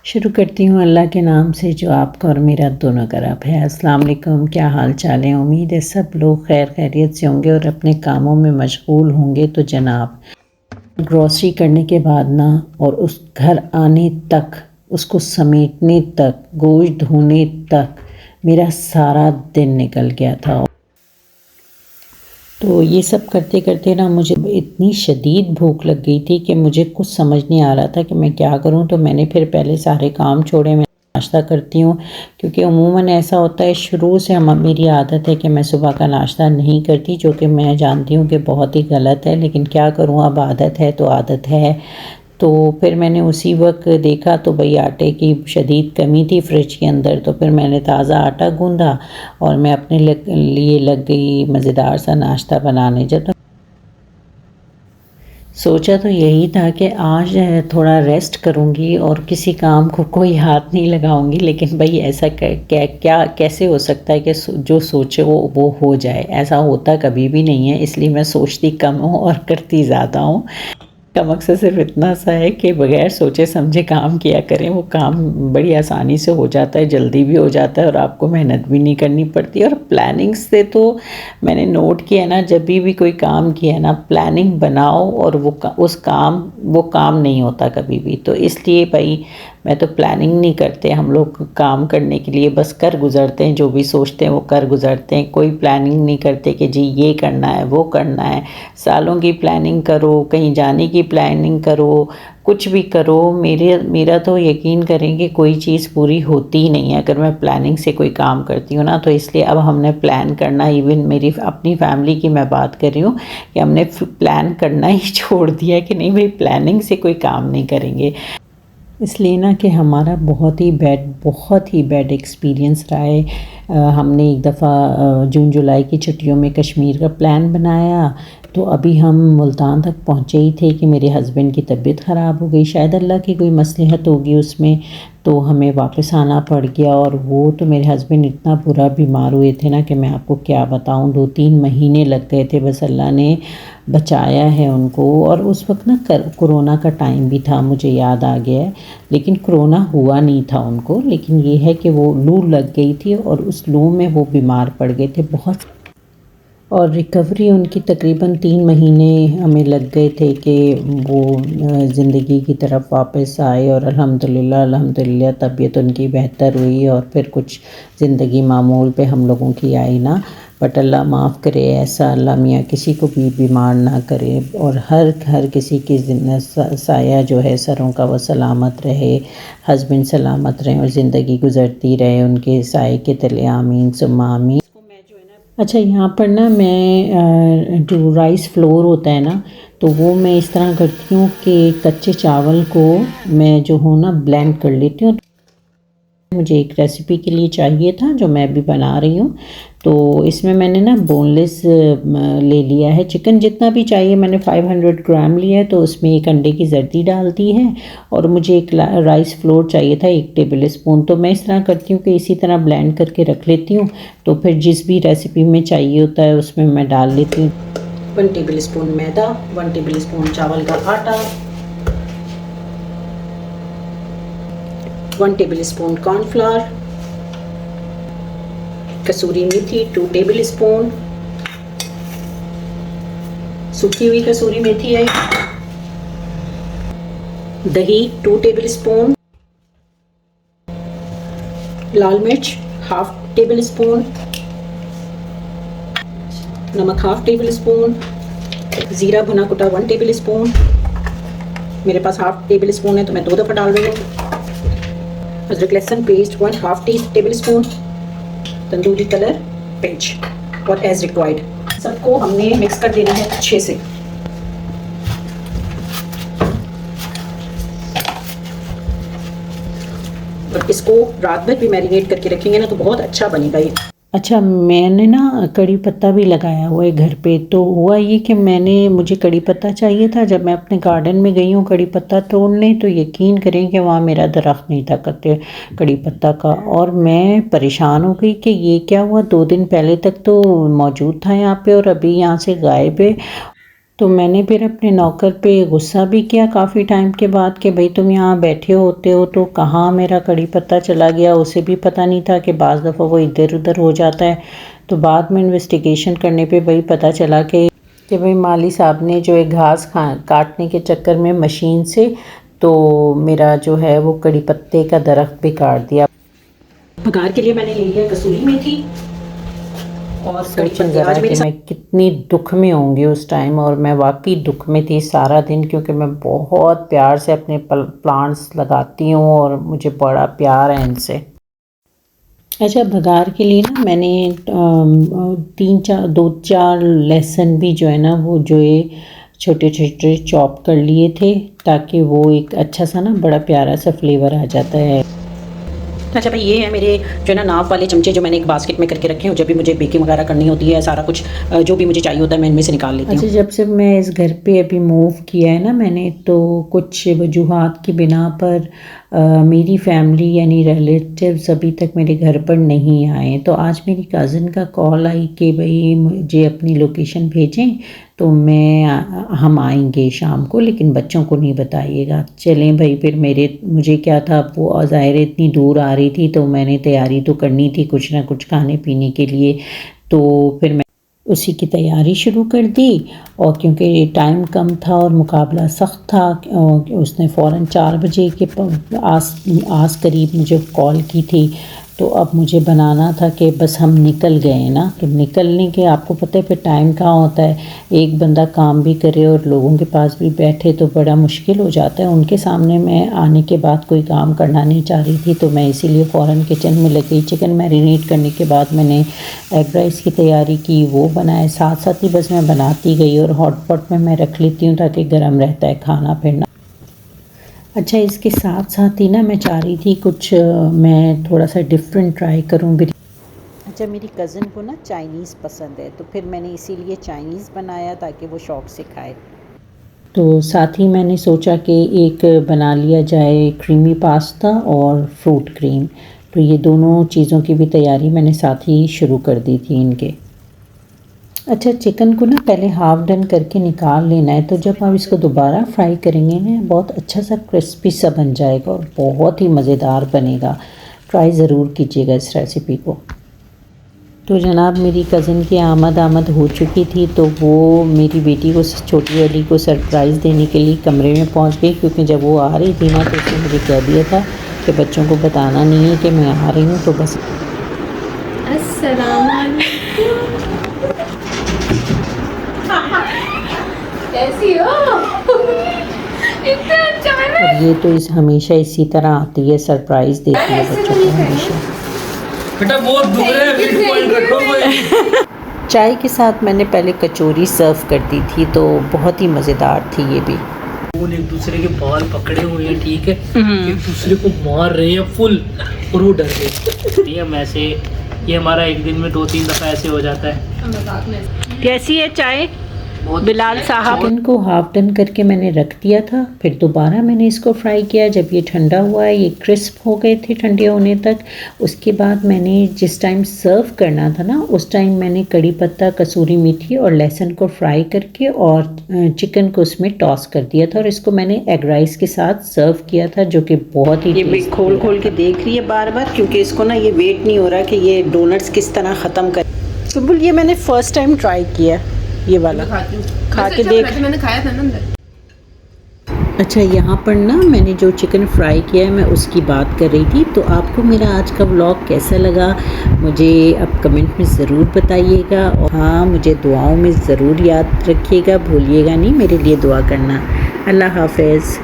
शुरू करती हूँ अल्लाह के नाम से जो आपका और मेरा दोनों का रब है। अस्सलाम वालेकुम, क्या हाल चाल है। उम्मीद है सब लोग खैर खैरियत से होंगे और अपने कामों में मशगूल होंगे। तो जनाब, ग्रॉसरी करने के बाद ना और उस घर आने तक, उसको समेटने तक, गोश्त धोने तक मेरा सारा दिन निकल गया था। तो ये सब करते करते ना मुझे इतनी शदीद भूख लग गई थी कि मुझे कुछ समझ नहीं आ रहा था कि मैं क्या करूं। तो मैंने फिर पहले सारे काम छोड़े। मैं नाश्ता करती हूँ क्योंकि अमूमन ऐसा होता है, शुरू से मेरी आदत है कि मैं सुबह का नाश्ता नहीं करती, जो कि मैं जानती हूँ कि बहुत ही गलत है, लेकिन क्या करूँ, अब आदत है तो आदत है। तो फिर मैंने उसी वक्त देखा तो भाई आटे की शदीद कमी थी फ्रिज के अंदर। तो फिर मैंने ताज़ा आटा गूंदा और मैं अपने लिए लग गई मज़ेदार सा नाश्ता बनाने। जब सोचा तो यही था कि आज थोड़ा रेस्ट करूंगी और किसी काम को कोई हाथ नहीं लगाऊंगी, लेकिन भाई ऐसा क्या क्या कैसे हो सकता है कि जो सोचे वो हो जाए। ऐसा होता कभी भी नहीं है, इसलिए मैं सोचती कम हूँ और करती ज़्यादा हूँ। का मकसद सिर्फ इतना सा है कि बगैर सोचे समझे काम किया करें। वो काम बड़ी आसानी से हो जाता है, जल्दी भी हो जाता है और आपको मेहनत भी नहीं करनी पड़ती। और प्लानिंग से तो मैंने नोट किया ना, जब भी कोई काम किया ना, प्लानिंग बनाओ और वो काम नहीं होता कभी भी। तो इसलिए भाई मैं तो प्लानिंग नहीं करते, हम लोग काम करने के लिए बस कर गुज़रते हैं, जो भी सोचते हैं वो कर गुज़रते हैं। कोई प्लानिंग नहीं करते कि जी ये करना है वो करना है। सालों की प्लानिंग करो, कहीं जाने की प्लानिंग करो, कुछ भी करो, मेरा तो यकीन करेंगे कोई चीज़ पूरी होती ही नहीं है अगर मैं प्लानिंग से कोई काम करती हूँ ना। तो इसलिए अब हमने प्लान करना, इवन मेरी अपनी फैमिली की मैं बात कर रही हूँ, कि हमने प्लान करना ही छोड़ दिया कि नहीं भाई प्लानिंग से कोई काम नहीं करेंगे। इसलिए ना कि हमारा बहुत ही बैड एक्सपीरियंस रहा है। हमने एक दफ़ा जून जुलाई की छुट्टियों में कश्मीर का प्लान बनाया। तो अभी हम मुल्तान तक पहुँचे ही थे कि मेरे हस्बैंड की तबीयत ख़राब हो गई, शायद अल्लाह की कोई मसलहत होगी उसमें। तो हमें वापस आना पड़ गया। और वो तो मेरे हस्बैंड इतना बुरा बीमार हुए थे ना कि मैं आपको क्या बताऊं, 2-3 महीने लग गए थे। बस अल्लाह ने बचाया है उनको। और उस वक्त ना कोरोना का टाइम भी था, मुझे याद आ गया है। लेकिन कोरोना हुआ नहीं था उनको, लेकिन ये है कि वो लू लग गई थी और उस लू में वो बीमार पड़ गए थे बहुत। और रिकवरी उनकी तकरीबन 3 महीने हमें लग गए थे कि वो ज़िंदगी की तरफ वापस आए। और अल्हम्दुलिल्लाह तबीयत उनकी बेहतर हुई और फिर कुछ ज़िंदगी मामूल पे हम लोगों की आई ना। बट अल्लाह माफ़ करे, ऐसा अल्लाह मियाँ किसी को भी बीमार ना करे। और हर किसी की साया जो है सरों का वो सलामत रहे, हस्बैंड सलामत रहें और ज़िंदगी गुजरती रहे उनके साए के तले, आमीन सुम्मा आमीन। अच्छा, यहाँ पर ना मैं जो राइस फ्लोर होता है ना, तो वो मैं इस तरह करती हूँ कि कच्चे चावल को मैं जो हूँ ना ब्लेंड कर लेती हूँ। मुझे एक रेसिपी के लिए चाहिए था जो मैं अभी बना रही हूँ। तो इसमें मैंने ना बोनलेस ले लिया है चिकन, जितना भी चाहिए मैंने 500 ग्राम लिया है। तो उसमें एक अंडे की जर्दी डाल दी है और मुझे एक राइस फ्लोर चाहिए था 1 टेबल स्पून। तो मैं इस तरह करती हूँ कि इसी तरह ब्लेंड करके रख लेती हूँ। तो फिर जिस भी रेसिपी में चाहिए होता है उसमें मैं डाल लेती हूँ। 1 टेबल स्पून मैदा, 1 टेबल स्पून चावल का आटा, 1 टेबल स्पून कॉर्नफ्लावर, कसूरी मेथी 2 टेबल स्पून, सूखी हुई कसूरी मेथी है, दही 2 टेबल स्पून, लाल मिर्च 1/2 टेबल स्पून, नमक 1/2 टेबल स्पून, ज़ीरा भुना कुटा 1 टेबल स्पून। मेरे पास 1/2 टेबल स्पून है तो मैं 2 दफ़ा डाल रही हूँ। अदरक लहसुन paste 1/2 table spoon, tandoori colour pinch और एज रिक्वायर्ड। सबको हमने मिक्स कर देना है अच्छे से। और इसको रात भर भी मैरिनेट करके रखेंगे ना तो बहुत अच्छा बनेगा ये। अच्छा, मैंने ना कड़ी पत्ता भी लगाया हुआ है घर पे। तो हुआ ये कि मुझे कड़ी पत्ता चाहिए था। जब मैं अपने गार्डन में गई हूँ कड़ी पत्ता तोड़ने, तो यकीन करें कि वहाँ मेरा दरख्त नहीं था कड़ी पत्ता का। और मैं परेशान हो गई कि ये क्या हुआ, 2 दिन पहले तक तो मौजूद था यहाँ पे और अभी यहाँ से गायब है। तो मैंने फिर अपने नौकर पे गुस्सा भी किया काफ़ी टाइम के बाद कि भाई तुम यहाँ बैठे होते हो तो कहाँ मेरा कड़ी पत्ता चला गया, उसे भी पता नहीं था कि बाज़ दफ़ा वो इधर उधर हो जाता है। तो बाद में इन्वेस्टिगेशन करने पे भाई पता चला कि भाई माली साहब ने जो है घास काटने के चक्कर में मशीन से तो मेरा जो है वो कड़ी पत्ते का दरख्त भी काट दिया। बघार के लिए मैंने ले लिया कसूरी मेथी और सोचें ज़रा कि मैं कितनी दुख में होंगी उस टाइम, और मैं वाकई दुख में थी सारा दिन, क्योंकि मैं बहुत प्यार से अपने प्लांट्स लगाती हूँ और मुझे बड़ा प्यार है इनसे। अच्छा, बघार के लिए ना मैंने 2-4 लहसुन भी जो है ना वो जो है छोटे छोटे चॉप कर लिए थे, ताकि वो एक अच्छा सा ना बड़ा प्यारा सा फ्लेवर आ जाता है। अच्छा भाई, ये है मेरे जो है ना नाप वाले चमचे जो मैंने एक बास्केट में करके रखे हैं। जब भी मुझे बेकिंग वगैरह करनी होती है, सारा कुछ जो भी मुझे चाहिए होता है मैं इनमें से निकाल लेती हूँ। अच्छा, जब से मैं इस घर पे अभी मूव किया है ना मैंने, तो कुछ वजूहात की बिना पर मेरी फैमिली यानी रिलेटिव्स अभी तक मेरे घर पर नहीं आए। तो आज मेरी कज़न का कॉल आई कि भाई मुझे अपनी लोकेशन भेजें तो हम आएंगे शाम को, लेकिन बच्चों को नहीं बताइएगा। चलें भाई, फिर मुझे क्या था, वो ज़ाहिर इतनी दूर आ रही थी तो मैंने तैयारी तो करनी थी कुछ ना कुछ खाने पीने के लिए। तो फिर मैं उसी की तैयारी शुरू कर दी, और क्योंकि टाइम कम था और मुकाबला सख्त था, उसने फ़ौरन 4 बजे के आस करीब मुझे कॉल की थी। तो अब मुझे बनाना था कि बस हम निकल गए ना, तो निकलने के आपको पता है फिर टाइम कहाँ होता है, एक बंदा काम भी करे और लोगों के पास भी बैठे तो बड़ा मुश्किल हो जाता है। उनके सामने मैं आने के बाद कोई काम करना नहीं चाह रही थी, तो मैं इसीलिए फ़ौरन किचन में लग गई। चिकन मैरिनेट करने के बाद मैंने एग राइस की तैयारी की, वो बनाए, साथ साथ ही बस मैं बनाती गई, और हॉट पॉट में मैं रख लेती हूँ ताकि गर्म रहता है खाना फिर। अच्छा, इसके साथ साथ ही ना मैं चाह रही थी कुछ मैं थोड़ा सा डिफरेंट ट्राई करूँ। अच्छा, मेरी कज़न को ना चाइनीज़ पसंद है, तो फिर मैंने इसीलिए चाइनीज़ बनाया ताकि वो शौक़ से खाए। तो साथ ही मैंने सोचा कि एक बना लिया जाए क्रीमी पास्ता और फ्रूट क्रीम, तो ये दोनों चीज़ों की भी तैयारी मैंने साथ ही शुरू कर दी थी इनके। अच्छा, चिकन को ना पहले हाफ़ डन करके निकाल लेना है, तो जब आप इसको दोबारा फ्राई करेंगे ना बहुत अच्छा सा क्रिस्पी सा बन जाएगा और बहुत ही मज़ेदार बनेगा। ट्राई ज़रूर कीजिएगा इस रेसिपी को। तो जनाब, मेरी कज़न की आमद हो चुकी थी, तो वो मेरी बेटी को, छोटी वाली को सरप्राइज़ देने के लिए कमरे में पहुंच गई, क्योंकि जब वो आ रही थी ना तो उसने मुझे कह दिया था कि बच्चों को बताना नहीं है कि मैं आ रही हूँ, तो बस। अस्सलाम कैसी हो? इतना अच्छा है। और ये तो हमेशा इसी तरह आती है, सरप्राइज़ देती है बच्चों को हमेशा। बेटा बहुत दुख रहा है, फिट पॉइंट रखो कोई। चाय के साथ मैंने पहले कचौरी सर्व कर दी थी, तो बहुत ही मज़ेदार थी ये भी। वो एक दूसरे के बाल पकड़े हुए हैं, ठीक है, एक दूसरे को मार रहे हैं फुल, और वो डर गए। हम ऐसे, ये हमारा एक दिन में 2-3 दफ़ा ऐसे हो जाता है। कैसी है चाय बिलाल साहब? चिकन को हाफ डन करके मैंने रख दिया था, फिर दोबारा मैंने इसको फ्राई किया। जब ये ठंडा हुआ है, ये क्रिस्प हो गए थे ठंडे होने तक, उसके बाद मैंने जिस टाइम सर्व करना था ना उस टाइम मैंने कड़ी पत्ता, कसूरी मेथी और लहसुन को फ्राई करके और चिकन को उसमें टॉस कर दिया था, और इसको मैंने एग राइस के साथ सर्व किया था, जो कि बहुत ही ये खोल खोल के देख रही है बार बार, क्योंकि इसको ना ये वेट नहीं हो रहा कि ये डोनट्स किस तरह ख़त्म कर। सुबुल, ये मैंने फ़र्स्ट टाइम ट्राई किया ये वाला, खा के देख। मैंने खाया था ना अंदर। अच्छा, यहाँ पर ना मैंने जो चिकन फ्राई किया है मैं उसकी बात कर रही थी। तो आपको मेरा आज का व्लॉग कैसा लगा मुझे अब कमेंट में ज़रूर बताइएगा, और हाँ, मुझे दुआओं में ज़रूर याद रखिएगा, भूलिएगा नहीं मेरे लिए दुआ करना। अल्लाह हाफ़िज़।